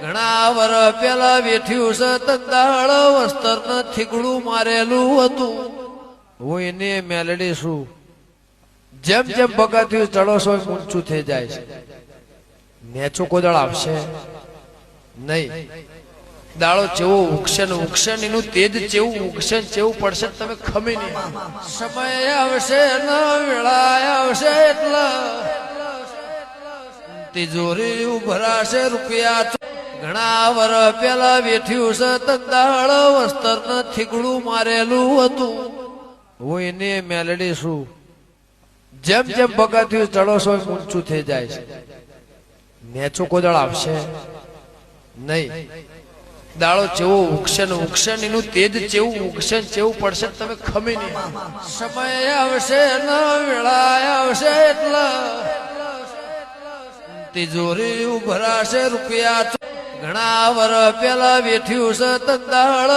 ઘણા વર પેલા વેઠ્યું છે તંદાળ વસ્તર ને થીગડું મારેલું હતું હું એને મેલડી છું જેમ જેમ બગાત્યું ચડો છો ઊંચું થઈ જાય છે નેચું કોદળ આવશે નહીં દાડો જેવો ઉગશે ને ઉગશે ને એનું તેજ જેવું ઉગશે ને જેવું પડશે તમે ખમી નહીં સમય આવશે ને વેળા આવશે એટલે તિજોરી ભરાશે રૂપિયા ઘણા વર પેલા વેઠ્યું છે તંદાળ વસ્તર ને થીગડું મારેલું હતું હું એને મેલડી છું જેમ જેમ બગાત્યું ચડો છો ઊંચું થઈ જાય છે નેચું કોદળ આવશે નહીં દાડો જેવો ઉગશે ને ઉગશે ને એનું તેજ જેવું ઉગશે ને જેવું પડશે તમે ખમી નહીં સમય આવશે ને વેળા આવશે એટલે તિજોરી ભરાશે રૂપિયા ઘણા વર પેલા વેઠ્યું છે તંદાળ